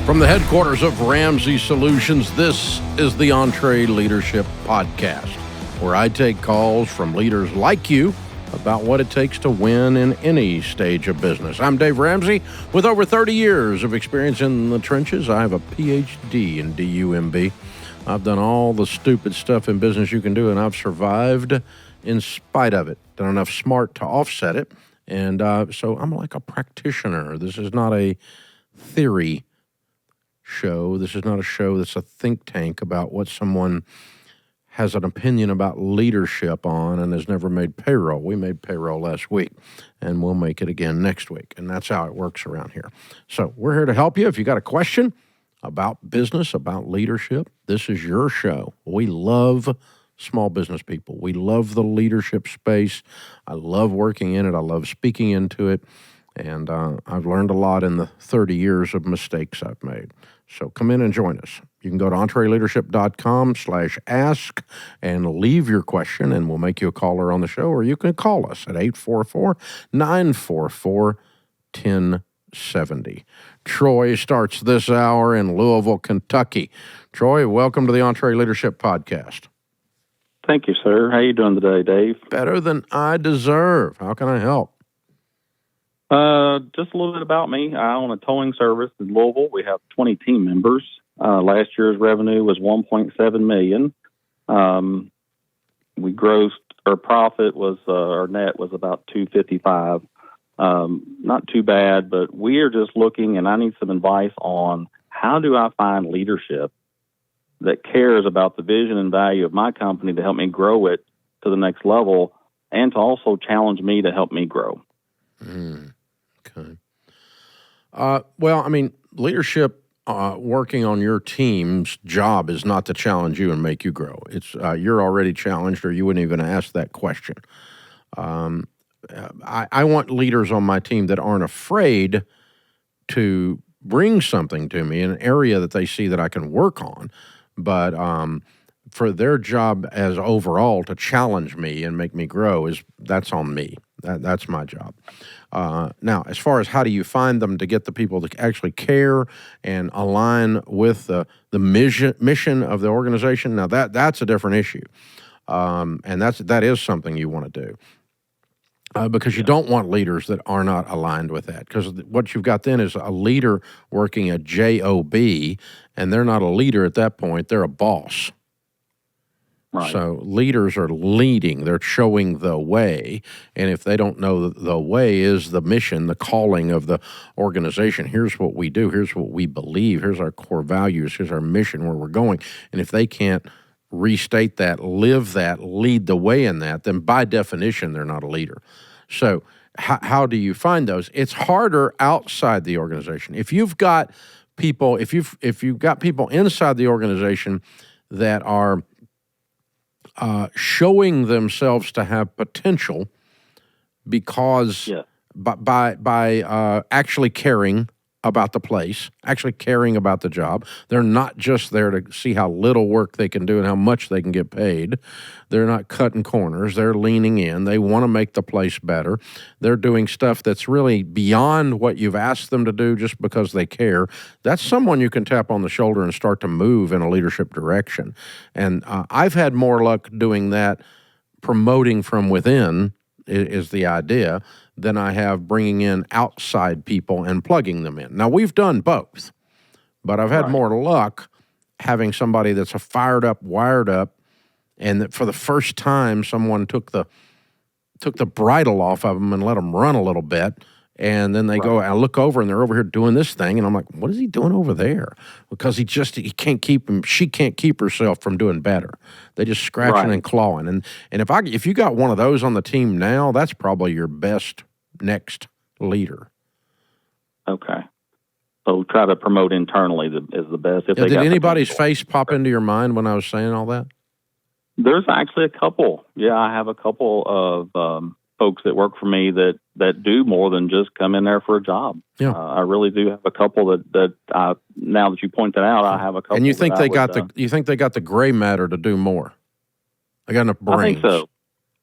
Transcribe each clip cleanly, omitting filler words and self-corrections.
From the headquarters of Ramsey Solutions, this is the EntreLeadership podcast, where I take calls from leaders like you about what it takes to win in any stage of business. I'm Dave Ramsey. With over 30 years of experience in the trenches, I have a PhD in DUMB. I've done all the stupid stuff in business you can do, and I've survived in spite of it. Done enough smart to offset it, and so I'm like a practitioner. This is not a theory show. This is not a show that's a think tank about what someone has an opinion about leadership on and has never made payroll. We made payroll last week, and we'll make it again next week, and that's how it works around here. So we're here to help you. If you got a question about business, about leadership, this is your show. We love small business people. We love the leadership space. I love working in it. I love speaking into it, and I've learned a lot in the 30 years of mistakes I've made. So come in and join us. You can go to EntreLeadership.com/ask and leave your question, and we'll make you a caller on the show, or you can call us at 844-944-1070. Troy starts this hour in Louisville, Kentucky. Troy, welcome to the EntreLeadership podcast. Thank you, sir. How you doing today, Dave? Better than I deserve. How can I help? Just a little bit about me. I own a towing service in Louisville. We have 20 team members. Last year's revenue was $1.7 million. We grossed, our profit was, our net was about $255. Not too bad, but we are just looking, and I need some advice on how do I find leadership that cares about the vision and value of my company to help me grow it to the next level and to also challenge me to help me grow. Okay. Well, I mean, leadership, working on your team's job is not to challenge you and make you grow. It's you're already challenged, or you wouldn't even ask that question. I want leaders on my team that aren't afraid to bring something to me in an area that they see that I can work on, but for their job as overall to challenge me and make me grow that's on me. That's my job. Now, as far as how do you find them to get the people that actually care and align with the mission of the organization, now that's a different issue, and that is something you want to do. Because you don't want leaders that are not aligned with that. Because what you've got then is a leader working a job, and they're not a leader at that point. They're a boss. Right. So leaders are leading. They're showing the way. And if they don't know the way is the mission, the calling of the organization, here's what we do, here's what we believe, here's our core values, here's our mission, where we're going. And if they can't restate that, live that, lead the way in that, then by definition, they're not a leader. So how do you find those? It's harder outside the organization. If you've got people, if you've got people inside the organization that are showing themselves to have potential because by actually caring about the place, actually caring about the job. They're not just there to see how little work they can do and how much they can get paid. They're not cutting corners. They're leaning in. They want to make the place better. They're doing stuff that's really beyond what you've asked them to do just because they care. That's someone you can tap on the shoulder and start to move in a leadership direction. And I've had more luck doing that, promoting from within is the idea, than I have bringing in outside people and plugging them in. Now, we've done both, but I've had more luck having somebody that's a fired up, wired up, and that for the first time someone took the bridle off of them and let them run a little bit, and then they go, I look over and they're over here doing this thing, and I'm like, what is he doing over there? Because he can't keep him, she can't keep herself from doing better. They just scratching and clawing. And if you got one of those on the team now, that's probably your best next leader. Okay. So try to promote internally is the best. Did anybody's face pop into your mind when I was saying all that? There's actually a couple. Yeah, I have a couple of folks that work for me that do more than just come in there for a job. Yeah, I really do have a couple that now that you point that out, I have a couple. And you think they got the gray matter to do more? They got enough brains. I think so.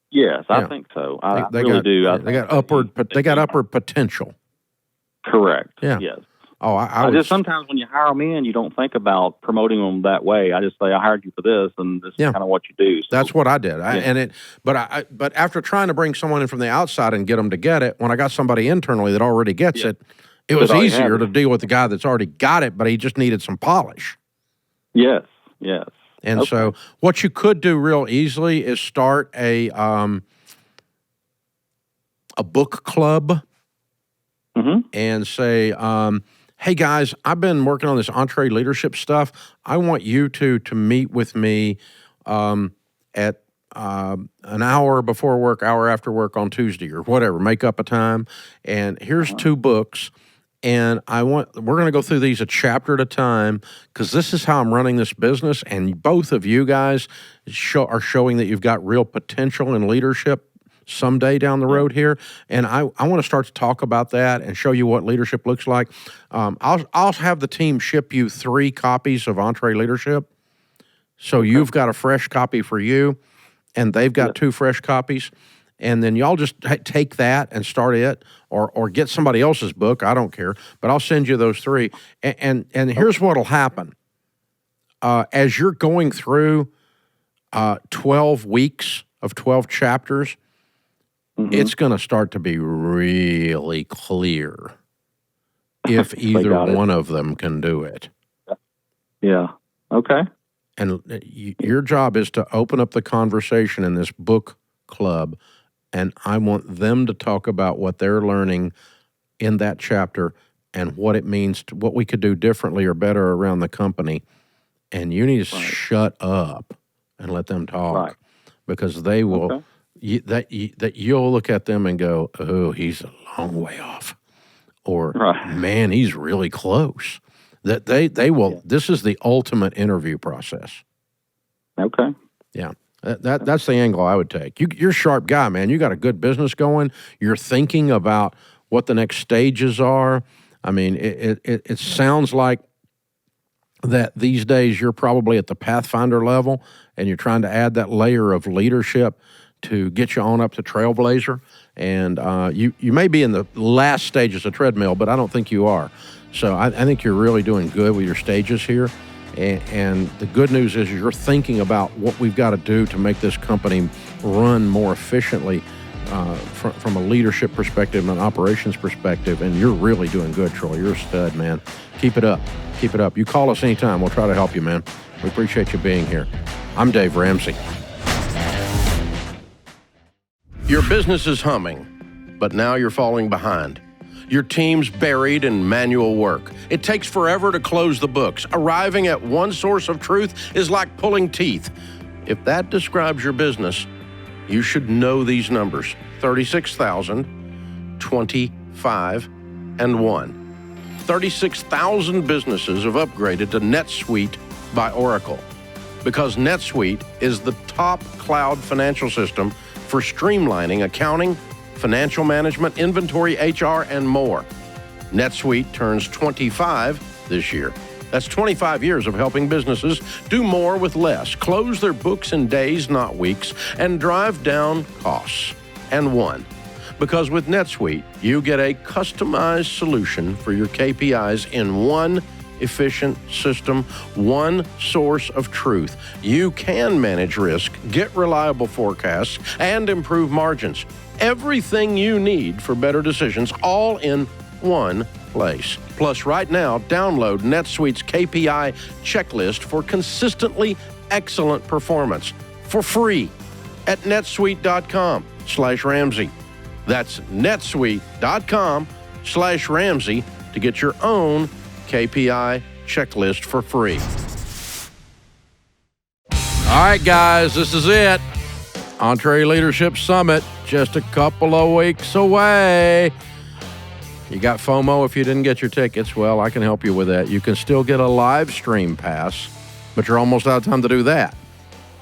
Yes, I think so. I really do. They got upward potential. Correct. Yeah. Yes. Oh, I I would. just sometimes when you hire them in, you don't think about promoting them that way. I just say, I hired you for this, and this Yeah. is kind of what you do. So, That's what I did. yeah. But after trying to bring someone in from the outside and get them to get it, when I got somebody internally that already gets Yeah. it, it was already has easier it. to deal with the guy that's already got it, but he just needed some polish. Yes, yes. And Okay. so what you could do real easily is start a book club and say, hey guys, I've been working on this EntreLeadership stuff. I want you to meet with me at an hour before work, hour after work on Tuesday or whatever. Make up a time. And here's 2 books. And we're going to go through these a chapter at a time because this is how I'm running this business. And both of you guys are showing that you've got real potential in leadership someday down the road here. And I want to start to talk about that and show you what leadership looks like. I'll have the team ship you 3 copies of EntreLeadership. So you've got a fresh copy for you, and they've got 2 fresh copies. And then y'all just take that and start it, or get somebody else's book. I don't care, but I'll send you those 3. And here's what'll happen: as you're going through 12 weeks of 12 chapters, it's going to start to be really clear if either one of them can do it. Yeah. Okay. And your job is to open up the conversation in this book club. And I want them to talk about what they're learning in that chapter and what it means, what we could do differently or better around the company. And you need to shut up and let them talk, because they will. You'll look at them and go, "Oh, he's a long way off," or "Man, he's really close." That they will. Yeah. This is the ultimate interview process. Okay. Yeah. That's the angle I would take. You're a sharp guy, man. You got a good business going. You're thinking about what the next stages are. I mean, it sounds like that these days you're probably at the Pathfinder level, and you're trying to add that layer of leadership to get you on up to Trailblazer. And you may be in the last stages of treadmill, but I don't think you are. So I think you're really doing good with your stages here. And the good news is you're thinking about what we've got to do to make this company run more efficiently from a leadership perspective and an operations perspective. And you're really doing good, Troy. You're a stud, man. Keep it up. Keep it up. You call us anytime. We'll try to help you, man. We appreciate you being here. I'm Dave Ramsey. Your business is humming, but now you're falling behind. Your team's buried in manual work. It takes forever to close the books. Arriving at one source of truth is like pulling teeth. If that describes your business, you should know these numbers: 36,000, 25, and 1. 36,000 businesses have upgraded to NetSuite by Oracle, because NetSuite is the top cloud financial system for streamlining accounting, financial management, inventory, HR, and more. NetSuite turns 25 this year. That's 25 years of helping businesses do more with less, close their books in days, not weeks, and drive down costs. And 1. Because with NetSuite, you get a customized solution for your KPIs in one efficient system, one source of truth. You can manage risk, get reliable forecasts, and improve margins. Everything you need for better decisions, all in one place. Plus, right now, download NetSuite's KPI checklist for consistently excellent performance for free at netsuite.com/Ramsey. That's netsuite.com/Ramsey to get your own KPI checklist for free. All right, guys, this is it. EntreLeadership Summit, just a couple of weeks away. You got FOMO if you didn't get your tickets? Well, I can help you with that. You can still get a live stream pass, but you're almost out of time to do that.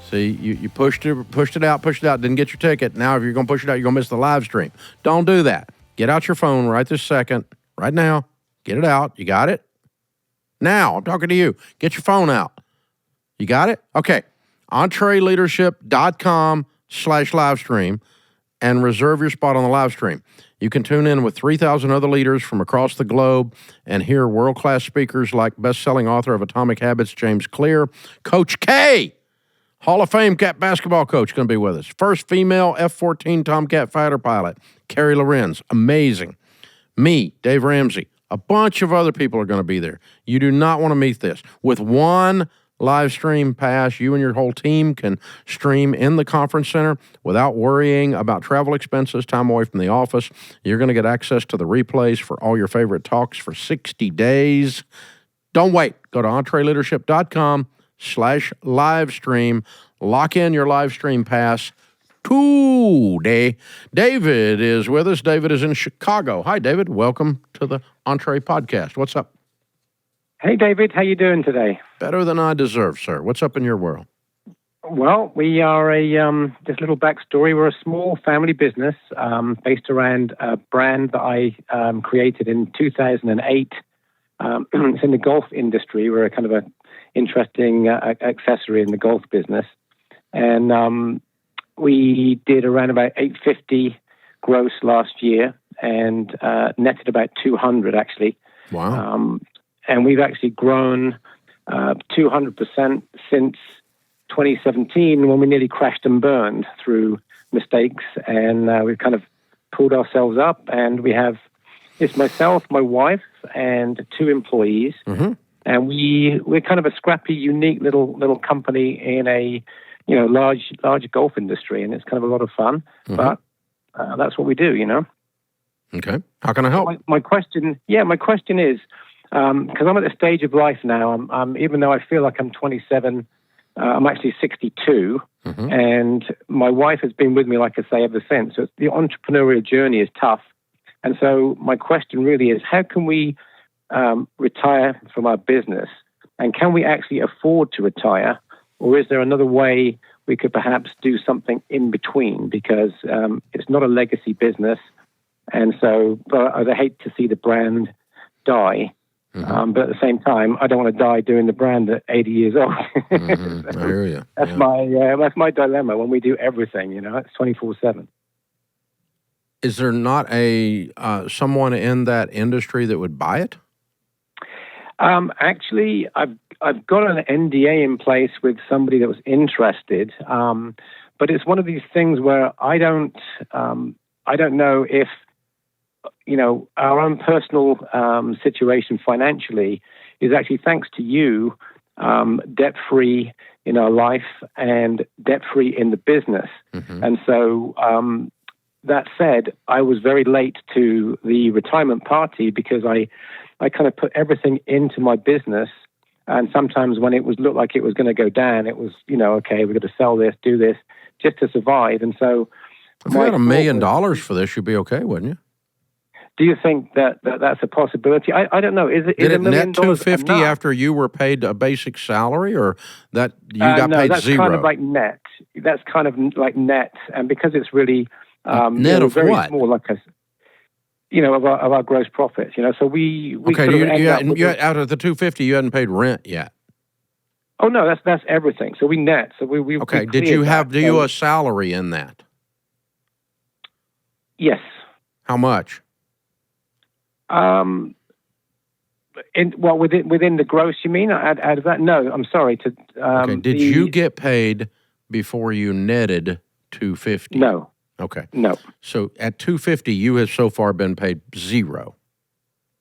See, you pushed it out, didn't get your ticket. Now, if you're going to push it out, you're going to miss the live stream. Don't do that. Get out your phone right this second, right now. Get it out. You got it? Now, I'm talking to you. Get your phone out. You got it? Okay. EntreLeadership.com/livestream. and reserve your spot on the live stream. You can tune in with 3,000 other leaders from across the globe and hear world-class speakers like best-selling author of Atomic Habits, James Clear, Coach K, Hall of Fame basketball coach, going to be with us. First female F-14 Tomcat fighter pilot, Carrie Lorenz, amazing. Me, Dave Ramsey, a bunch of other people are going to be there. You do not want to miss this. With one live stream pass, you and your whole team can stream in the conference center without worrying about travel expenses, time away from the office. You're going to get access to the replays for all your favorite talks for 60 days. Don't wait. Go to EntreLeadership.com/live stream. Lock in your live stream pass today. David is with us. David is in Chicago. Hi, David. Welcome to the Entre Podcast. What's up? Hey, David. How you doing today? Better than I deserve, sir. What's up in your world? Well, we are just a little backstory. We're a small family business based around a brand that I created in 2008. It's in the golf industry. We're a kind of an interesting accessory in the golf business. And we did around about 850 gross last year and netted about 200, actually. Wow. And we've actually grown 200% since 2017 when we nearly crashed and burned through mistakes. And we've kind of pulled ourselves up. And we have, it's myself, my wife, and 2 employees. Mm-hmm. And we're kind of a scrappy, unique little company in a large golf industry, and it's kind of a lot of fun. Mm-hmm. But that's what we do, Okay. How can I help? My question is, because I'm at the stage of life now. I'm even though I feel like I'm 27, I'm actually 62, Mm-hmm. and my wife has been with me, like I say, ever since. So the entrepreneurial journey is tough, and so my question really is, how can we retire from our business, and can we actually afford to retire, or is there another way we could perhaps do something in between? Because it's not a legacy business, and so I hate to see the brand die. Mm-hmm. But at the same time, I don't want to die doing the brand at 80 years old. Mm-hmm. I hear you. That's my dilemma when we do everything. It's 24/7. Is there not someone in that industry that would buy it? Actually, I've got an NDA in place with somebody that was interested, but it's one of these things where I don't know if our own personal situation financially is actually, thanks to you, debt-free in our life and debt-free in the business. Mm-hmm. And so that said, I was very late to the retirement party because I kind of put everything into my business. And sometimes when it looked like it was going to go down, it was, okay, we've got to sell this, do this, just to survive. And so if you had $1 million for this, you'd be okay, wouldn't you? Do you think that's a possibility? I don't know. Is Did it $1 million net $250 enough? after you were paid a basic salary, or that you got paid that's zero? Kind of like net. That's kind of like net, and because it's really net of very what? small, like of our gross profits. So we Okay, sort of end up with out of the $250, you hadn't paid rent yet. Oh no, that's everything. So we net. So we Okay. we Did you cleared do you a salary in that? Yes. How much? Within the gross, you mean? Out of that? No, I'm sorry. Okay. Did you get paid before you netted $250? No. Okay. No. So at $250, you have so far been paid zero.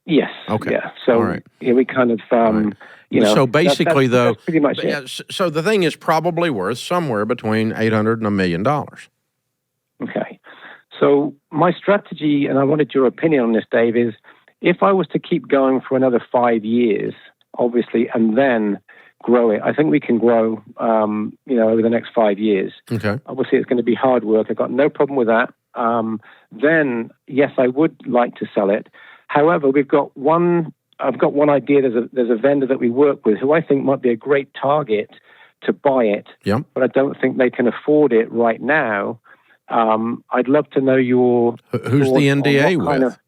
Yes. Okay. Yeah. So all right. We kind of Right. So basically, that's pretty much it. So the thing is probably worth somewhere between $800 and $1 million. Okay. So my strategy, and I wanted your opinion on this, Dave, is if I was to keep going for another 5 years, obviously, and then grow it, I think we can grow, over the next 5 years. Okay. Obviously, it's going to be hard work. I've got no problem with that. Then, yes, I would like to sell it. However, I've got one idea. There's a vendor that we work with who I think might be a great target to buy it. Yeah. But I don't think they can afford it right now. I'd love to know your. Who's the NDA with?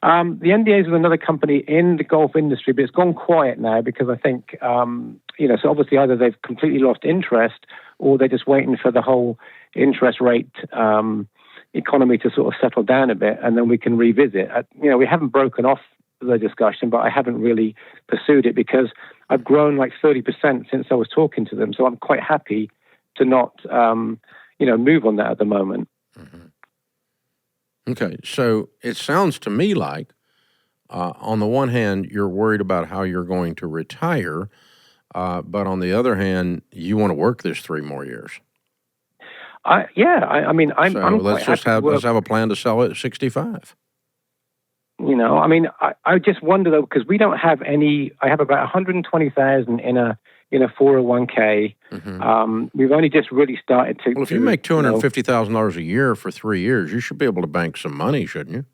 The NDA is with another company in the golf industry, but it's gone quiet now because I think, so obviously either they've completely lost interest or they're just waiting for the whole interest rate economy to sort of settle down a bit, and then we can revisit. We haven't broken off the discussion, but I haven't really pursued it because I've grown like 30% since I was talking to them. So I'm quite happy to not, move on that at the moment. Mm-hmm. Okay, so it sounds to me like, on the one hand, you're worried about how you're going to retire, but on the other hand, you want to work this 3 more years. I'm let's have a plan to sell it at 65. I just wonder though, because we don't have any. I have about 120,000 in a 401k. Mm-hmm. We've only just really started to. Well, if you make $250,000 a year for 3 years, you should be able to bank some money, shouldn't you?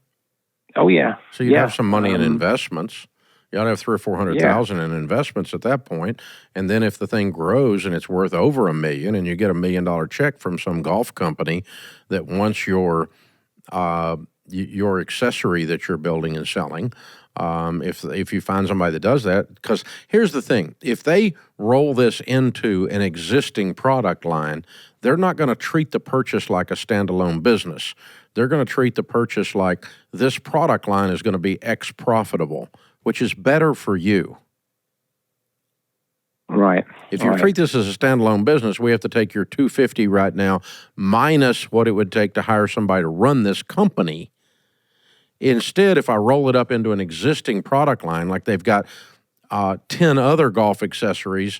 Oh yeah. So you'd have some money in investments. You ought to have 300,000 or 400,000 in investments at that point, and then if the thing grows and it's worth over $1 million, and you get $1 million check from some golf company that wants your accessory that you're building and selling, if you find somebody that does that, because here's the thing: if they roll this into an existing product line, they're not going to treat the purchase like a standalone business. They're going to treat the purchase like this product line is going to be X profitable, which is better for you. Right. If you treat this as a standalone business, we have to take your $250 right now minus what it would take to hire somebody to run this company. Instead, if I roll it up into an existing product line, like they've got 10 other golf accessories,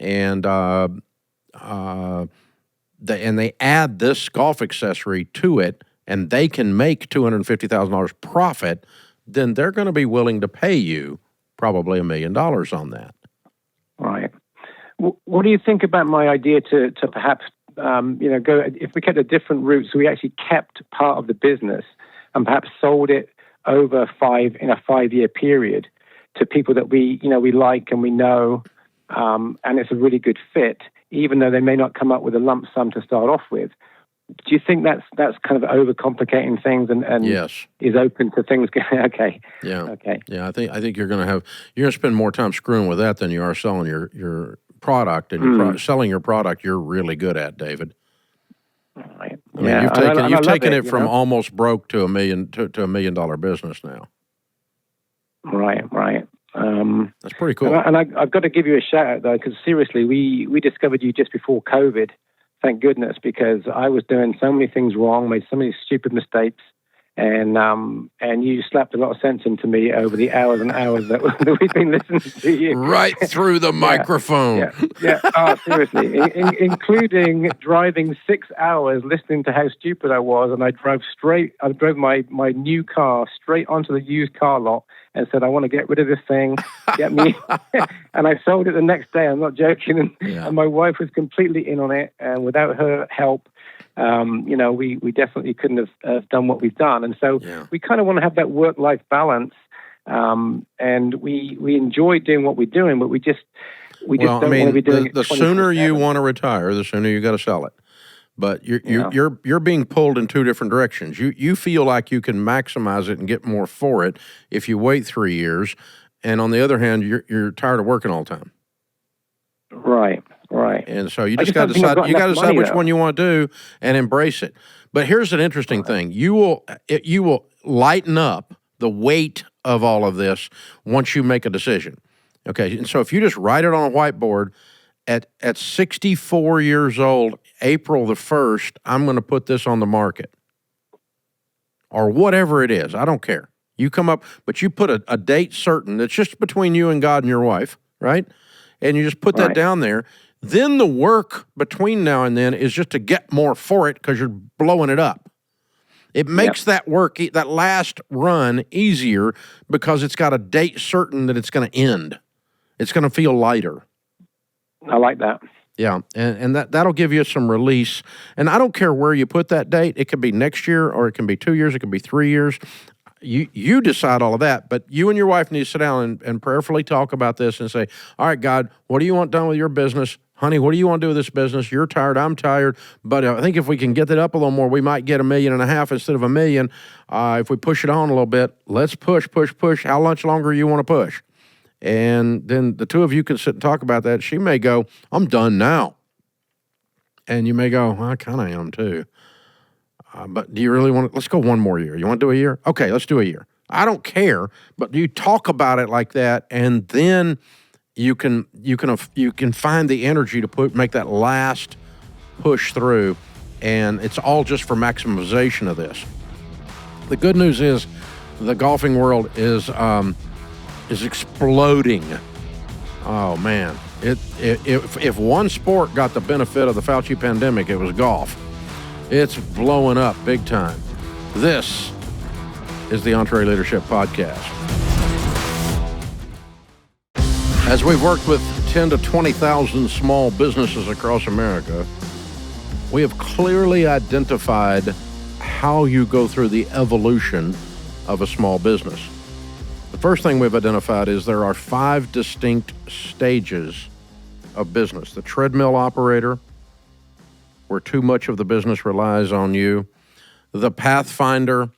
and they add this golf accessory to it, and they can make $250,000 profit, then they're going to be willing to pay you probably $1 million on that. Right. What do you think about my idea to perhaps go, if we kept a different route, so we actually kept part of the business and perhaps sold it over in a 5-year period to people that we like and we know, and it's a really good fit, even though they may not come up with a lump sum to start off with. Do you think that's kind of overcomplicating things and yes, is open to things? Okay. Yeah. Okay. Yeah. I think you're going to spend more time screwing with that than you are selling your product, and selling your product you're really good at, David. Right. I mean, you've taken it from almost broke to $1 million business now. Right. That's pretty cool. And I've got to give you a shout out though, because seriously, we discovered you just before COVID. Thank goodness, because I was doing so many things wrong, made so many stupid mistakes, and you slapped a lot of sense into me over the hours and hours that we've been listening to you. Right through the microphone. Yeah. Oh, seriously, including driving 6 hours listening to how stupid I was, and I drove my new car straight onto the used car lot and said, I want to get rid of this thing, get me, and I sold it the next day. I'm not joking, and my wife was completely in on it, and without her help, we definitely couldn't have done what we've done. And so we kind of want to have that work-life balance, and we enjoy doing what we're doing, but we just don't want to be doing it. The sooner you want to retire, the sooner you got to sell it. But you're being pulled in 2 different directions. You feel like you can maximize it and get more for it if you wait 3 years, and on the other hand, you're tired of working all the time. Right. And so you just got to decide. You got to decide which one you want to do and embrace it. But here's an interesting thing: you will lighten up the weight of all of this once you make a decision. Okay, and so if you just write it on a whiteboard, at 64 years old, April the 1st, I'm going to put this on the market, or whatever it is. I don't care. You come up, but you put a date certain that's just between you and God and your wife, right? And you just put that down there. Then the work between now and then is just to get more for it because you're blowing it up. It makes that work, that last run, easier because it's got a date certain that it's going to end. It's going to feel lighter. I like that. Yeah, and that'll give you some release. And I don't care where you put that date. It could be next year, or it can be 2 years, it could be 3 years. You decide all of that, but you and your wife need to sit down and prayerfully talk about this and say, all right, God, what do you want done with your business? Honey, what do you want to do with this business? You're tired, I'm tired, but I think if we can get that up a little more, we might get $1.5 million instead of $1 million. If we push it on a little bit, let's push. How much longer you want to push? And then the 2 of you can sit and talk about that. She may go, I'm done now. And you may go, well, I kind of am too. But do you really want to? Let's go one more year. You want to do a year? Okay, let's do a year. I don't care, but you talk about it like that, and then you can find the energy to make that last push through, and it's all just for maximization of this. The good news is the golfing world is exploding. Oh man, if one sport got the benefit of the Fauci pandemic, it was golf. It's blowing up big time. This is the EntreLeadership Podcast. As we've worked with 10 to 20,000 small businesses across America, we have clearly identified how you go through the evolution of a small business. The first thing we've identified is there are 5 distinct stages of business. The treadmill operator, where too much of the business relies on you. The pathfinder,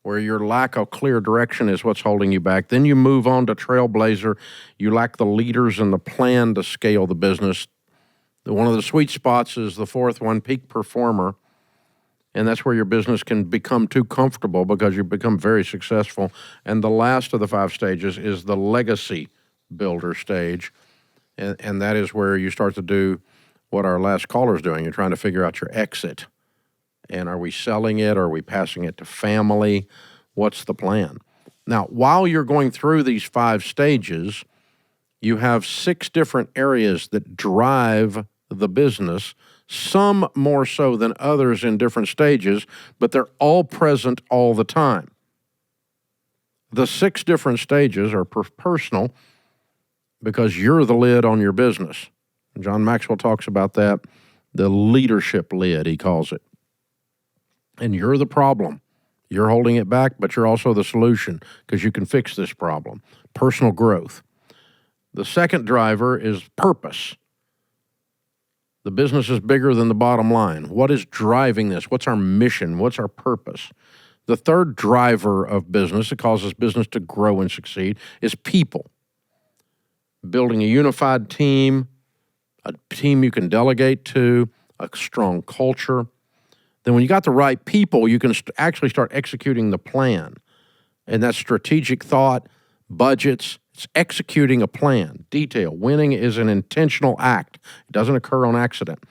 where your lack of clear direction is what's holding you back. Then you move on to trailblazer. You lack the leaders and the plan to scale the business. One of the sweet spots is the 4th one, peak performer. And that's where your business can become too comfortable because you become very successful. And the last of the 5 stages is the legacy builder stage. And that is where you start to do what our last caller's doing. You're trying to figure out your exit. And are we selling it? Are we passing it to family? What's the plan? Now, while you're going through these 5 stages, you have 6 different areas that drive the business, some more so than others in different stages, but they're all present all the time. The 6 different stages are personal because you're the lid on your business. John Maxwell talks about that, the leadership lid, he calls it. And you're the problem. You're holding it back, but you're also the solution because you can fix this problem. Personal growth. The second driver is purpose. The business is bigger than the bottom line. What is driving this? What's our mission? What's our purpose? The third driver of business that causes business to grow and succeed is people. Building a unified team, a team you can delegate to, a strong culture. Then when you got the right people, you can actually start executing the plan. And that's strategic thought, budgets. It's executing a plan, detail. Winning is an intentional act. It doesn't occur on accident.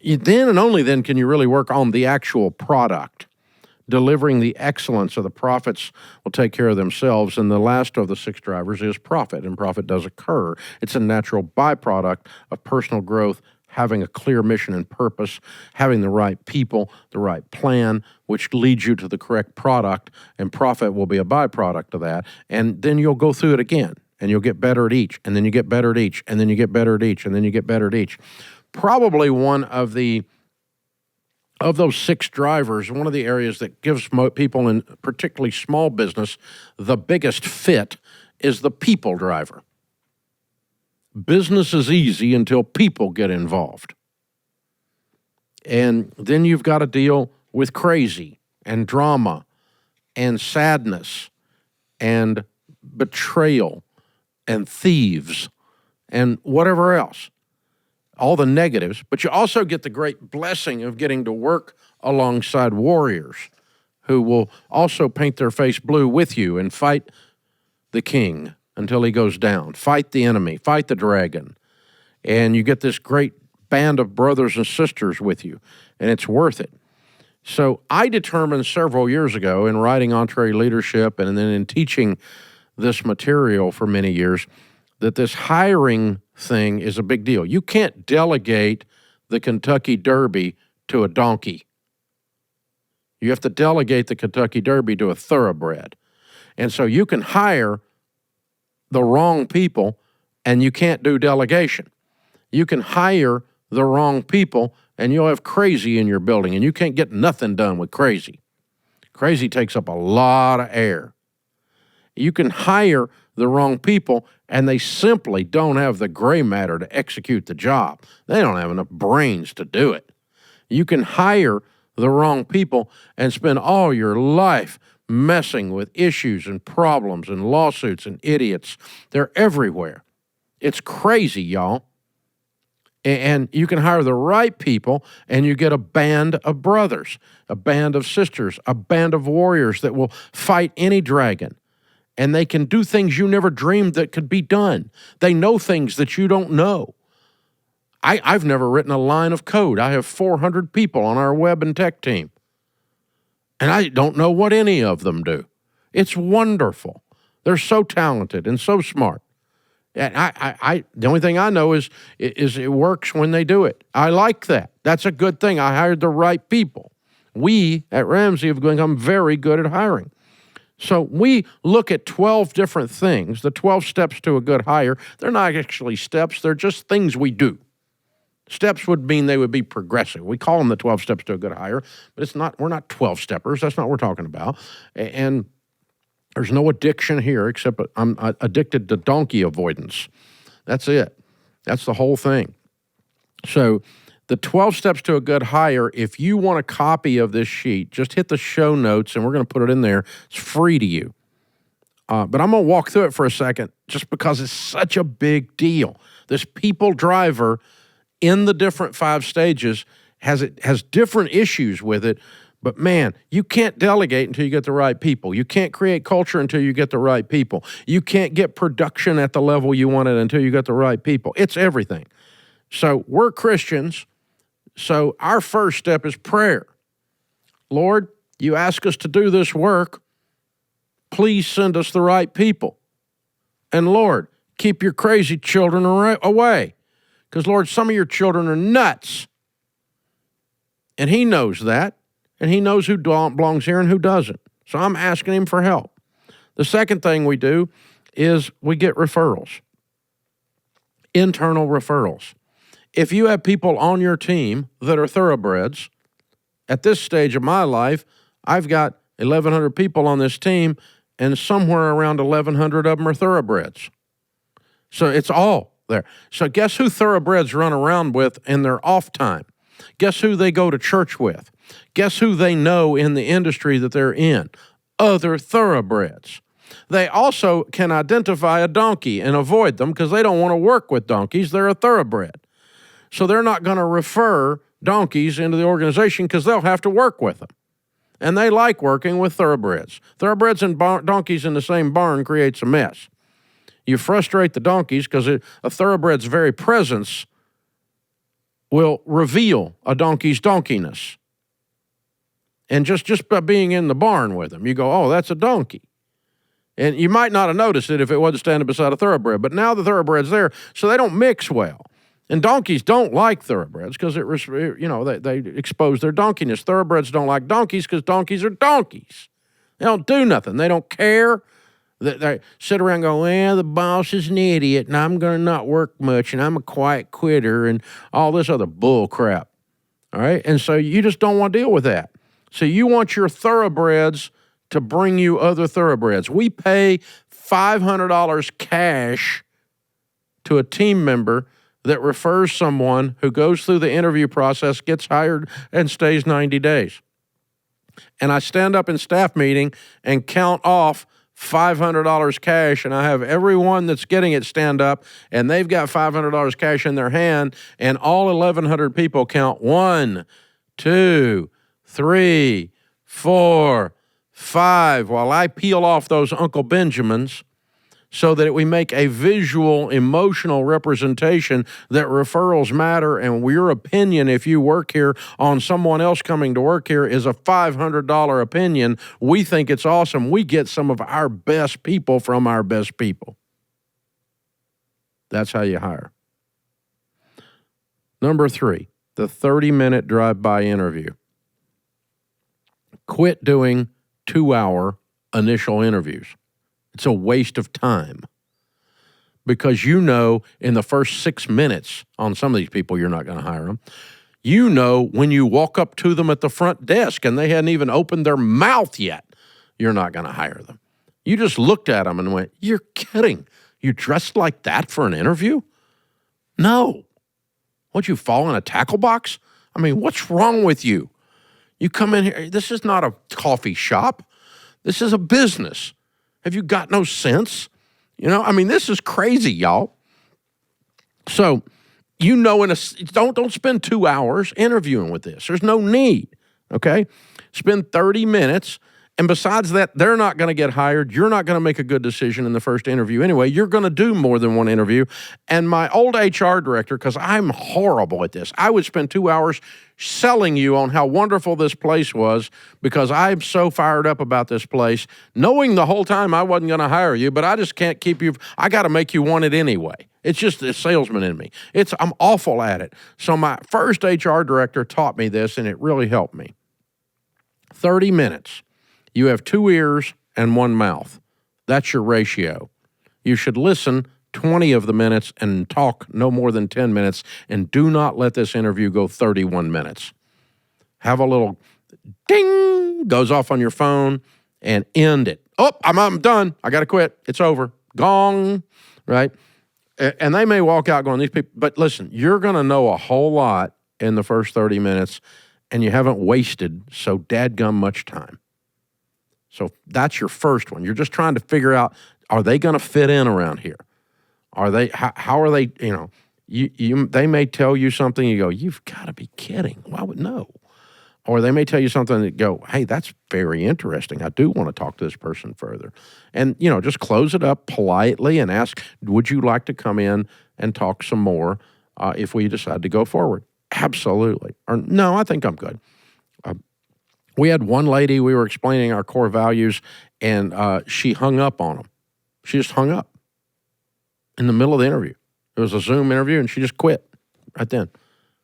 Then and only then can you really work on the actual product. Delivering the excellence of the profits will take care of themselves. And the last of the 6 drivers is profit, and profit does occur. It's a natural byproduct of personal growth, having a clear mission and purpose, having the right people, the right plan, which leads you to the correct product, and profit will be a byproduct of that. And then you'll go through it again, and you'll get better at each, and then you get better at each, and then you get better at each, and then you get better at each. Probably one of those 6 drivers, one of the areas that gives people in particularly small business the biggest fit is the people driver. Business is easy until people get involved. And then you've got to deal with crazy and drama and sadness and betrayal and thieves and whatever else. All the negatives, but you also get the great blessing of getting to work alongside warriors who will also paint their face blue with you and fight the king until he goes down, fight the enemy, fight the dragon. And you get this great band of brothers and sisters with you, and it's worth it. So I determined several years ago in writing EntreLeadership and then in teaching this material for many years that this hiring thing is a big deal. You can't delegate the Kentucky Derby to a donkey. You have to delegate the Kentucky Derby to a thoroughbred. And so you can hire the wrong people and you can't do delegation. You can hire the wrong people and you'll have crazy in your building and you can't get nothing done with crazy. Crazy takes up a lot of air. You can hire the wrong people and they simply don't have the gray matter to execute the job. They don't have enough brains to do it. You can hire the wrong people and spend all your life messing with issues and problems and lawsuits and idiots. They're everywhere. It's crazy, y'all. And you can hire the right people, and you get a band of brothers, a band of sisters, a band of warriors that will fight any dragon. And they can do things you never dreamed that could be done. They know things that you don't know. I've never written a line of code. I have 400 people on our web and tech team, and I don't know what any of them do. It's wonderful. They're so talented and so smart. And the only thing I know is it works when they do it. I like that. That's a good thing. I hired the right people. We at Ramsey have become very good at hiring. So we look at 12 different things, the 12 steps to a good hire. They're not actually steps. They're just things we do. Steps would mean they would be progressive. We call them the 12 steps to a good hire, but it's not. We're not 12 steppers. That's not what we're talking about. And there's no addiction here except I'm addicted to donkey avoidance. That's it. That's the whole thing. So the 12 steps to a good hire, if you want a copy of this sheet, just hit the show notes, and we're going to put it in there. It's free to you. But I'm going to walk through it for a second just because it's such a big deal. This people driver in the different 5 stages has different issues with it, but man, you can't delegate until you get the right people. You can't create culture until you get the right people. You can't get production at the level you want it until you get the right people. It's everything. So we're Christians, so our first step is prayer. Lord, you ask us to do this work. Please send us the right people. And Lord, keep your crazy children away. Because, Lord, some of your children are nuts. And he knows that. And he knows who belongs here and who doesn't. So I'm asking him for help. The second thing we do is we get referrals. Internal referrals. If you have people on your team that are thoroughbreds, at this stage of my life, I've got 1,100 people on this team, and somewhere around 1,100 of them are thoroughbreds. So it's all there. So guess who thoroughbreds run around with in their off time? Guess who they go to church with? Guess who they know in the industry that they're in? Other thoroughbreds. They also can identify a donkey and avoid them because they don't want to work with donkeys. They're a thoroughbred. So they're not going to refer donkeys into the organization because they'll have to work with them. And they like working with thoroughbreds. Thoroughbreds and donkeys in the same barn creates a mess. You frustrate the donkeys because a thoroughbred's very presence will reveal a donkey's donkeyness. And just by being in the barn with them, you go, oh, that's a donkey. And you might not have noticed it if it wasn't standing beside a thoroughbred, but now the thoroughbred's there, so they don't mix well. And donkeys don't like thoroughbreds because they expose their donkeyness. Thoroughbreds don't like donkeys because donkeys are donkeys. They don't do nothing. They don't care. They sit around and go, well, the boss is an idiot, and I'm going to not work much, and I'm a quiet quitter, and all this other bull crap. All right? And so you just don't want to deal with that. So you want your thoroughbreds to bring you other thoroughbreds. We pay $500 cash to a team member that refers someone who goes through the interview process, gets hired, and stays 90 days. And I stand up in staff meeting and count off $500 cash, and I have everyone that's getting it stand up, and they've got $500 cash in their hand, and all 1,100 people count 1, 2, 3, 4, 5, while I peel off those Uncle Benjamins so that we make a visual, emotional representation that referrals matter, and your opinion, if you work here, on someone else coming to work here is a $500 opinion. We think it's awesome. We get some of our best people from our best people. That's how you hire. Number 3, the 30-minute drive-by interview. Quit doing 2-hour initial interviews. It's a waste of time because in the first 6 minutes on some of these people, you're not going to hire them. When you walk up to them at the front desk and they hadn't even opened their mouth yet, you're not going to hire them. You just looked at them and went, you're kidding. You dressed like that for an interview? No. What, you fall in a tackle box? I mean, what's wrong with you? You come in here, this is not a coffee shop. This is a business. Have you got no sense? This is crazy, y'all. So You know, don't spend 2 hours interviewing with this. There's no need, okay? Spend 30 minutes. And besides that, they're not going to get hired. You're not going to make a good decision in the first interview anyway. You're going to do more than one interview. And my old HR director, because I'm horrible at this, I would spend 2 hours selling you on how wonderful this place was because I'm so fired up about this place, knowing the whole time I wasn't going to hire you, but I just can't keep you. I got to make you want it anyway. It's just a salesman in me. I'm awful at it. So my first HR director taught me this, and it really helped me. 30 minutes. You have 2 ears and 1 mouth. That's your ratio. You should listen 20 of the minutes and talk no more than 10 minutes, and do not let this interview go 31 minutes. Have a little ding goes off on your phone and end it. Oh, I'm done. I got to quit. It's over. Gong, right? And they may walk out going, these people, but listen, you're going to know a whole lot in the first 30 minutes, and you haven't wasted so dadgum much time. So that's your first one. You're just trying to figure out, are they going to fit in around here? Are they, how are they, they may tell you something, you go, you've got to be kidding. Why would no? Or they may tell you something that go, hey, that's very interesting. I do want to talk to this person further. And, just close it up politely and ask, would you like to come in and talk some more if we decide to go forward? Absolutely. Or no, I think I'm good. We had one lady, we were explaining our core values, and she hung up on them. She just hung up in the middle of the interview. It was a Zoom interview, and she just quit right then.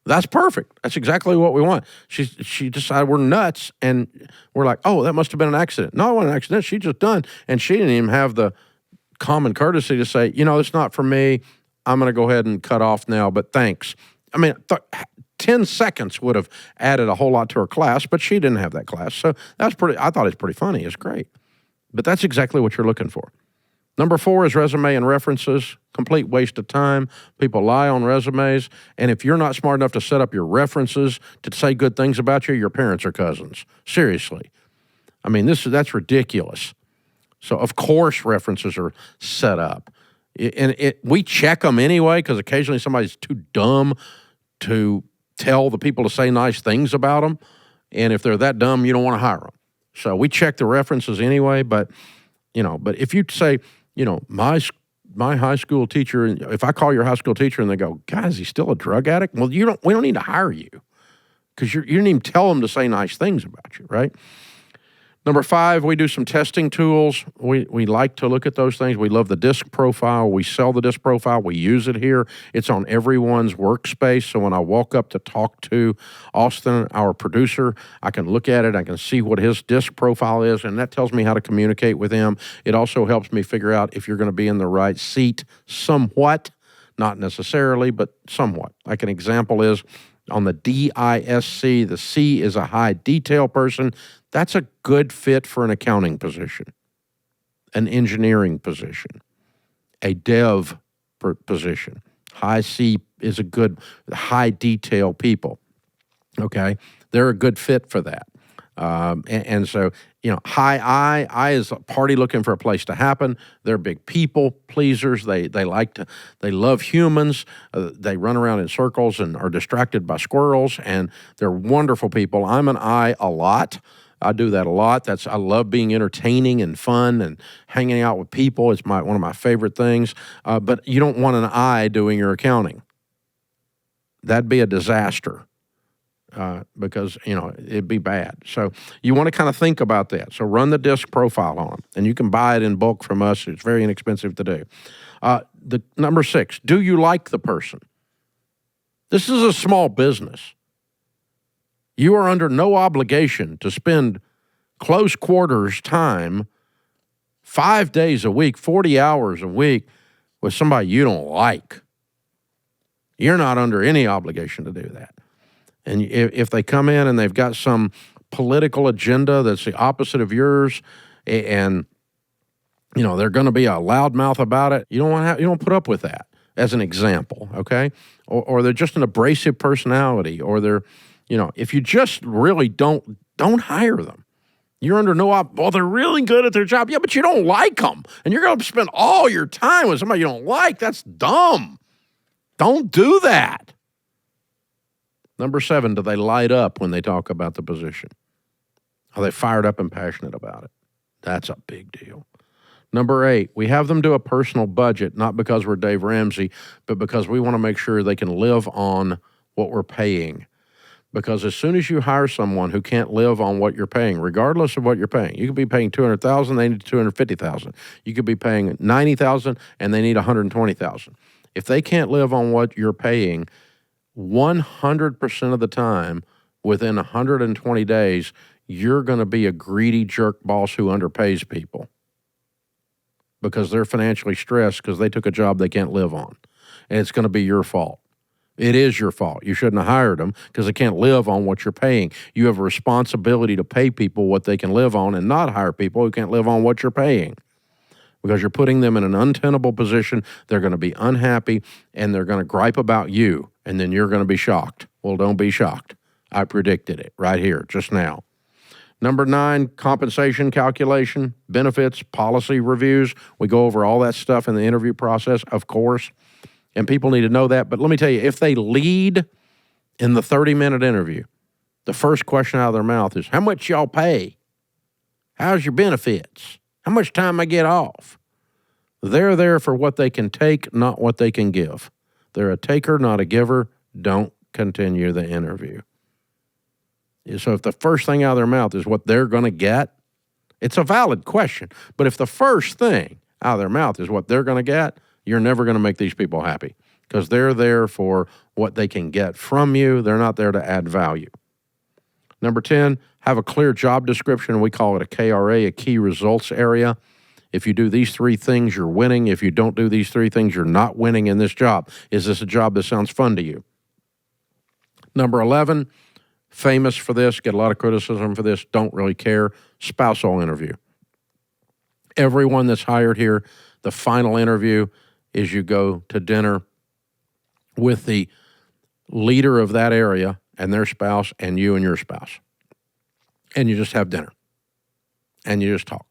That's perfect. That's exactly what we want. She decided we're nuts, and we're like, oh, that must have been an accident. No, it wasn't an accident. She just done, and she didn't even have the common courtesy to say, it's not for me. I'm going to go ahead and cut off now, but thanks. I mean, 10 seconds would have added a whole lot to her class, but she didn't have that class. So I thought it's pretty funny. It's great. But that's exactly what you're looking for. Number 4 is resume and references. Complete waste of time. People lie on resumes. And if you're not smart enough to set up your references to say good things about you, your parents are cousins. Seriously. I mean, that's ridiculous. So, of course, references are set up. We check them anyway because occasionally somebody's too dumb to tell the people to say nice things about them. And if they're that dumb, you don't want to hire them. So we check the references anyway. But if you say, my high school teacher, if I call your high school teacher and they go, God, is he still a drug addict? Well, we don't need to hire you because you didn't even tell them to say nice things about you, right? Number 5, we do some testing tools. We like to look at those things. We love the disc profile. We sell the disc profile. We use it here. It's on everyone's workspace. So when I walk up to talk to Austin, our producer, I can look at it. I can see what his disc profile is, and that tells me how to communicate with him. It also helps me figure out if you're going to be in the right seat somewhat, not necessarily, but somewhat. Like an example is on the DISC, the C is a high detail person. That's a good fit for an accounting position, an engineering position, a dev position. High C is a good, high detail people, okay? They're a good fit for that. And so, high I is a party looking for a place to happen. They're big people pleasers. They love humans. They run around in circles and are distracted by squirrels, and they're wonderful people. I'm an I a lot. I do that a lot. I love being entertaining and fun and hanging out with people. It's one of my favorite things. But you don't want an I doing your accounting. That'd be a disaster. Because, it'd be bad. So you want to kind of think about that. So run the disc profile on them, and you can buy it in bulk from us. It's very inexpensive to do. The number 6, do you like the person? This is a small business. You are under no obligation to spend close quarters time 5 days a week, 40 hours a week with somebody you don't like. You're not under any obligation to do that. And if they come in and they've got some political agenda that's the opposite of yours, and they're going to be a loudmouth about it, you don't put up with that. As an example, okay, or they're just an abrasive personality, or they're, if you just really don't hire them. You're under no they're really good at their job, yeah, but you don't like them, and you're going to spend all your time with somebody you don't like. That's dumb. Don't do that. Number 7, do they light up when they talk about the position? Are they fired up and passionate about it? That's a big deal. Number 8, we have them do a personal budget, not because we're Dave Ramsey, but because we want to make sure they can live on what we're paying. Because as soon as you hire someone who can't live on what you're paying, regardless of what you're paying, you could be paying $200,000, they need $250,000. You could be paying $90,000 and they need $120,000. If they can't live on what you're paying, 100% of the time, within 120 days, you're going to be a greedy jerk boss who underpays people because they're financially stressed because they took a job they can't live on. And it's going to be your fault. It is your fault. You shouldn't have hired them because they can't live on what you're paying. You have a responsibility to pay people what they can live on and not hire people who can't live on what you're paying, because you're putting them in an untenable position. They're going to be unhappy, and they're going to gripe about you, and then you're going to be shocked. Well, don't be shocked. I predicted it right here, just now. Number 9, compensation calculation, benefits, policy reviews. We go over all that stuff in the interview process, of course, and people need to know that. But let me tell you, if they lead in the 30-minute interview, the first question out of their mouth is, how much y'all pay? How's your benefits? How much time I get off? They're there for what they can take, not what they can give. They're a taker, not a giver. Don't continue the interview. So if the first thing out of their mouth is what they're going to get, it's a valid question. But if the first thing out of their mouth is what they're going to get, you're never going to make these people happy because they're there for what they can get from you. They're not there to add value. Number 10, have a clear job description. We call it a KRA, a key results area. If you do these 3 things, you're winning. If you don't do these 3 things, you're not winning in this job. Is this a job that sounds fun to you? Number 11, famous for this, get a lot of criticism for this, don't really care, spousal interview. Everyone that's hired here, the final interview is you go to dinner with the leader of that area and their spouse and you and your spouse. And you just have dinner. And you just talk.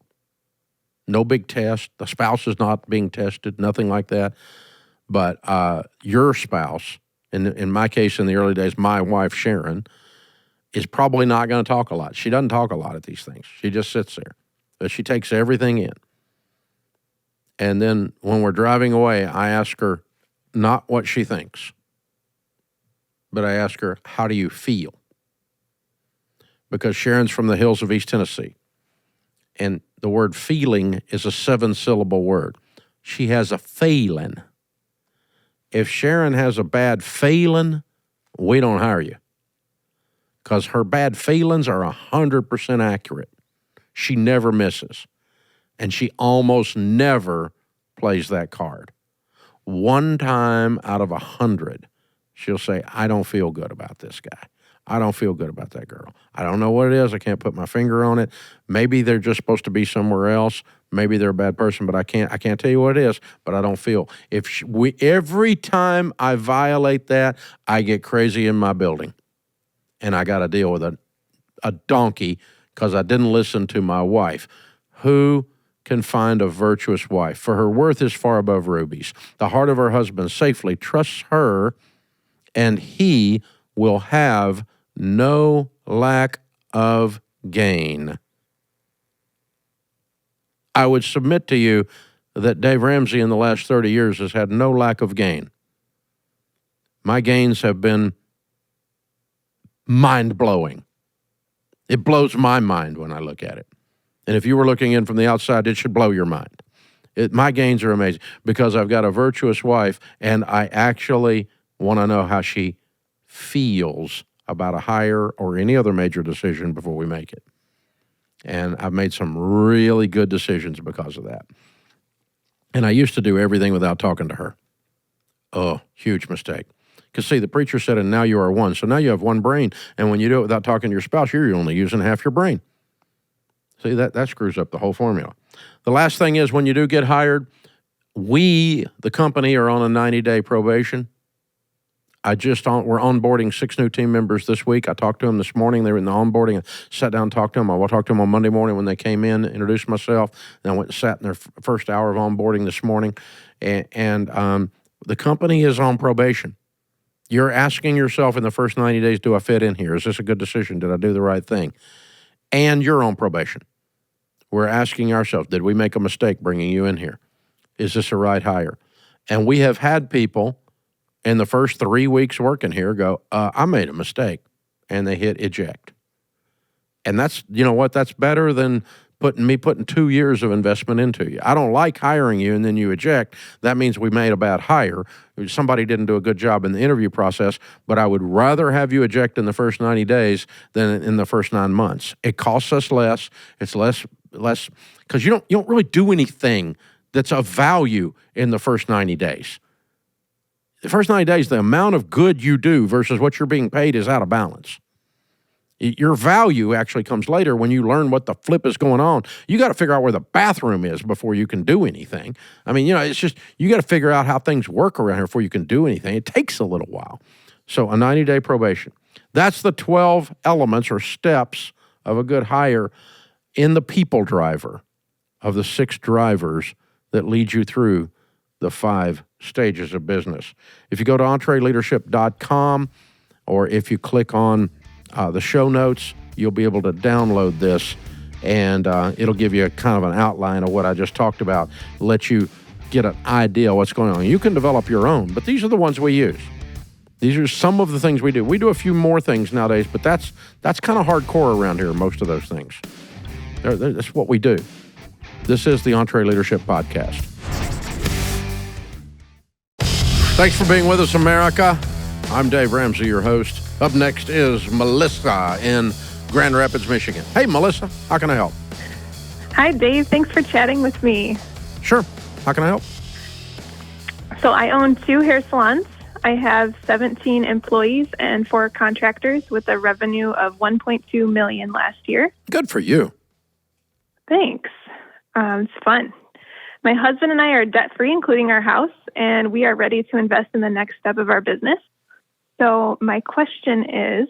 No big test. The spouse is not being tested, nothing like that. But your spouse, in my case in the early days, my wife Sharon, is probably not going to talk a lot. She doesn't talk a lot at these things. She just sits there. But she takes everything in. And then when we're driving away, I ask her not what she thinks, but I ask her, how do you feel? Because Sharon's from the hills of East Tennessee. And the word feeling is a 7-syllable word. She has a feeling. If Sharon has a bad feeling, we don't hire you. Because her bad feelings are 100% accurate. She never misses. And she almost never plays that card. 1 time out of 100, she'll say, I don't feel good about this guy. I don't feel good about that girl. I don't know what it is. I can't put my finger on it. Maybe they're just supposed to be somewhere else. Maybe they're a bad person, but I can't tell you what it is, but I don't feel. Every time I violate that, I get crazy in my building. And I got to deal with a donkey because I didn't listen to my wife. Who can find a virtuous wife? For her worth is far above rubies. The heart of her husband safely trusts her, and he will have no lack of gain. I would submit to you that Dave Ramsey in the last 30 years has had no lack of gain. My gains have been mind-blowing. It blows my mind when I look at it. And if you were looking in from the outside, it should blow your mind. My gains are amazing because I've got a virtuous wife, and I actually want to know how she feels about a hire or any other major decision before we make it. And I've made some really good decisions because of that. And I used to do everything without talking to her. Oh, huge mistake. Because, see, the preacher said, and now you are one. So now you have one brain. And when you do it without talking to your spouse, you're only using half your brain. See, that screws up the whole formula. The last thing is when you do get hired, we, the company, are on a 90-day probation. We're onboarding 6 new team members this week. I talked to them this morning. They were in the onboarding. I sat down and talked to them. I talked to them on Monday morning when they came in, introduced myself. Then I went and sat in their first hour of onboarding this morning. And The company is on probation. You're asking yourself in the first 90 days, do I fit in here? Is this a good decision? Did I do the right thing? And you're on probation. We're asking ourselves, did we make a mistake bringing you in here? Is this a right hire? And we have had people in the first 3 weeks working here go, I made a mistake. And they hit eject. And that's, you know what, that's better than putting 2 years of investment into you. I don't like hiring you and then you eject. That means we made a bad hire. Somebody didn't do a good job in the interview process, but I would rather have you eject in the first 90 days than in the first 9 months. It costs us less. It's less because you don't really do anything that's of value in the first 90 days. The first 90 days, the amount of good you do versus what you're being paid is out of balance. Your value actually comes later when you learn what the flip is going on. You got to figure out where the bathroom is before you can do anything. I mean, it's just, you got to figure out how things work around here before you can do anything. It takes a little while. So a 90-day probation. That's the 12 elements or steps of a good hire in the people driver of the 6 drivers that lead you through the 5 stages of business. If you go to EntreLeadership.com or if you click on the show notes, you'll be able to download this, and it'll give you a kind of an outline of what I just talked about, let you get an idea of what's going on. You can develop your own, but these are the ones we use. These are some of the things we do. We do a few more things nowadays, but that's kind of hardcore around here, most of those things. That's what we do. This is the EntreLeadership Podcast. Thanks for being with us, America. I'm Dave Ramsey, your host. Up next is Melissa in Grand Rapids, Michigan. Hey, Melissa, how can I help? Hi, Dave. Thanks for chatting with me. Sure. How can I help? So I own 2 hair salons. I have 17 employees and 4 contractors with a revenue of $1.2 million last year. Good for you. Thanks. It's fun. My husband and I are debt-free, including our house, and we are ready to invest in the next step of our business. So my question is,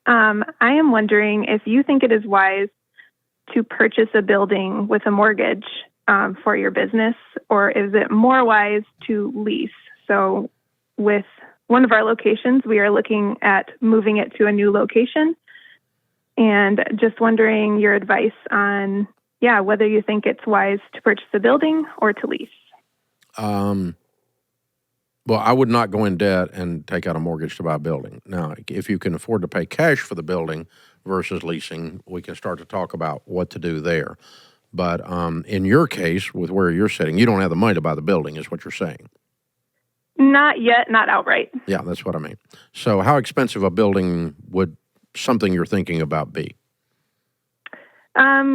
I am wondering if you think it is wise to purchase a building with a mortgage for your business, or is it more wise to lease? So with one of our locations, we are looking at moving it to a new location, and just wondering your advice on, whether you think it's wise to purchase a building or to lease. Well, I would not go in debt and take out a mortgage to buy a building. Now, if you can afford to pay cash for the building versus leasing, we can start to talk about what to do there. But in your case, with where you're sitting, you don't have the money to buy the building, is what you're saying. Not yet, not outright. Yeah, that's what I mean. So how expensive a building would something you're thinking about be?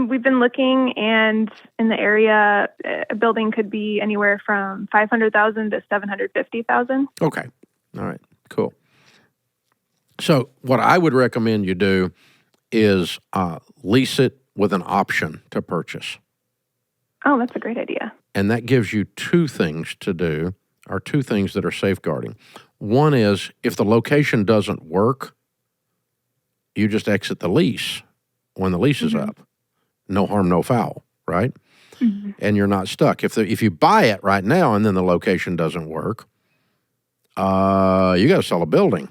We've been looking, and in the area, a building could be anywhere from $500,000 to $750,000. Okay. All right. Cool. So what I would recommend you do is lease it with an option to purchase. Oh, that's a great idea. And that gives you 2 things to do, or 2 things that are safeguarding. One is if the location doesn't work, you just exit the lease when the lease is up. No harm, no foul, right? Mm-hmm. And you're not stuck. If you buy it right now and then the location doesn't work, you got to sell a building.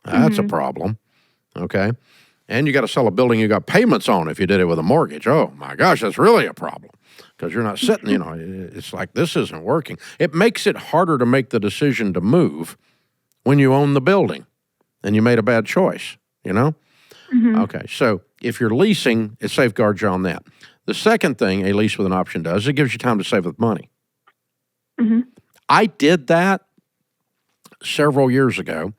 That's a problem, okay? And you got to sell a building you got payments on if you did it with a mortgage. Oh, my gosh, that's really a problem because you're not sitting, it's like this isn't working. It makes it harder to make the decision to move when you own the building and you made a bad choice, Mm-hmm. Okay, so if you're leasing, it safeguards you on that. The second thing a lease with an option does, it gives you time to save up money. Mm-hmm. I did that several years ago.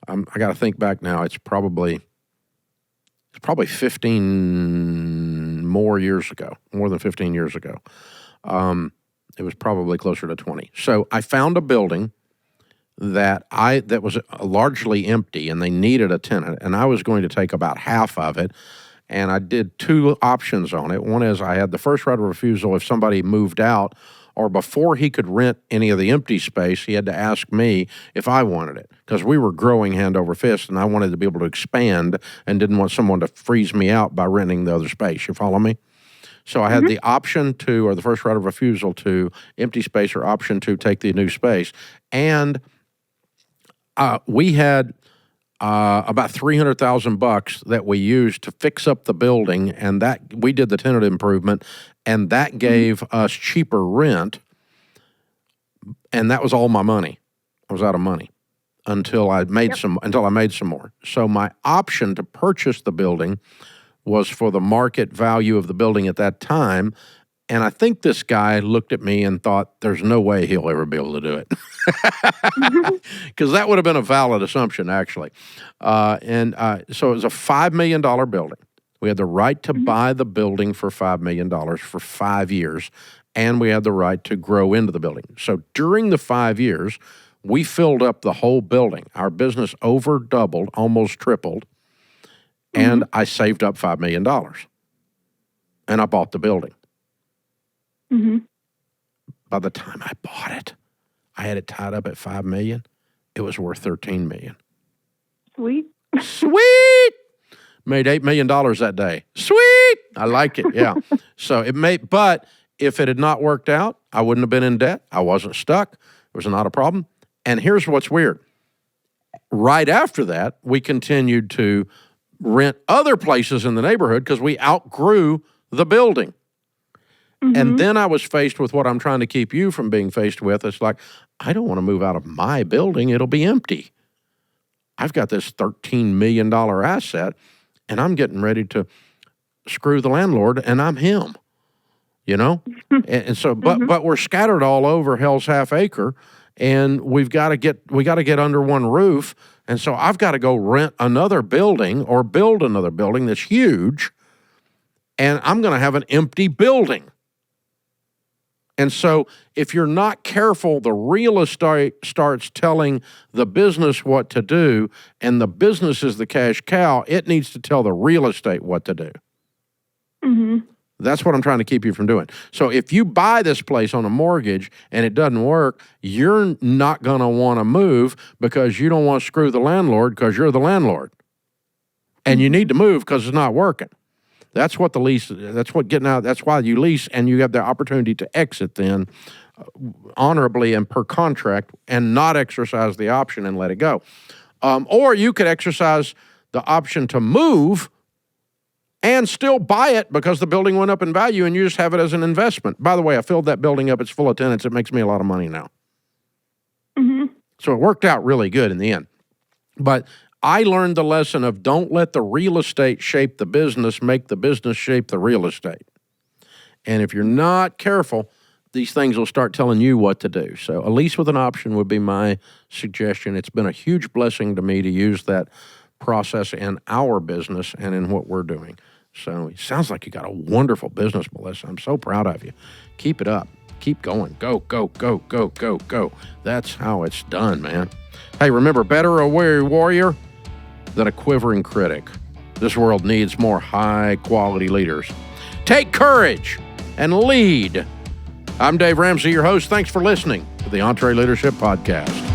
I got to think back now. It's probably 15 more years ago, more than 15 years ago. It was probably closer to 20. So I found a building that was largely empty, and they needed a tenant, and I was going to take about half of it, and I did 2 options on it. One is I had the first right of refusal if somebody moved out, or before he could rent any of the empty space, he had to ask me if I wanted it, because we were growing hand over fist, and I wanted to be able to expand and didn't want someone to freeze me out by renting the other space. You follow me? So I had the option to, or the first right of refusal to empty space, or option to take the new space. And we had about $300,000 that we used to fix up the building, and that we did the tenant improvement, and that gave us cheaper rent. And that was all my money. I was out of money until I made some more. So my option to purchase the building was for the market value of the building at that time. And I think this guy looked at me and thought, there's no way he'll ever be able to do it. Because that would have been a valid assumption, actually. So it was a $5 million building. We had the right to buy the building for $5 million for 5 years, and we had the right to grow into the building. So during the 5 years, we filled up the whole building. Our business over doubled, almost tripled, and I saved up $5 million. And I bought the building. By the time I bought it, I had it tied up at $5 million. It was worth $13 million. Sweet. Sweet! Made $8 million that day. Sweet! I like it, yeah. So but if it had not worked out, I wouldn't have been in debt. I wasn't stuck. It was not a problem. And here's what's weird. Right after that, we continued to rent other places in the neighborhood because we outgrew the building. And then I was faced with what I'm trying to keep you from being faced with. It's like, I don't want to move out of my building. It'll be empty. I've got this $13 million asset, and I'm getting ready to screw the landlord, and I'm him, you know? And so, but we're scattered all over Hell's Half Acre, and we got to get under one roof. And so I've got to go rent another building or build another building that's huge, and I'm going to have an empty building. And so if you're not careful, the real estate starts telling the business what to do, and the business is the cash cow. It needs to tell the real estate what to do. That's what I'm trying to keep you from doing. So if you buy this place on a mortgage and it doesn't work, you're not going to want to move because you don't want to screw the landlord because you're the landlord. And you need to move because it's not working. That's what the lease, that's what getting out, that's why you lease, and you have the opportunity to exit then honorably and per contract and not exercise the option and let it go. Or you could exercise the option to move and still buy it because the building went up in value and you just have it as an investment. By the way, I filled that building up. It's full of tenants. It makes me a lot of money now. So it worked out really good in the end. But I learned the lesson of don't let the real estate shape the business, make the business shape the real estate. And if you're not careful, these things will start telling you what to do. So a lease with an option would be my suggestion. It's been a huge blessing to me to use that process in our business and in what we're doing. So it sounds like you got a wonderful business, Melissa. I'm so proud of you. Keep it up. Keep going. Go, go, go, go, go, go. That's how it's done, man. Hey, remember, better a weary warrior than a quivering critic. This world needs more high-quality leaders. Take courage and lead. I'm Dave Ramsey, your host. Thanks for listening to the EntreLeadership Podcast.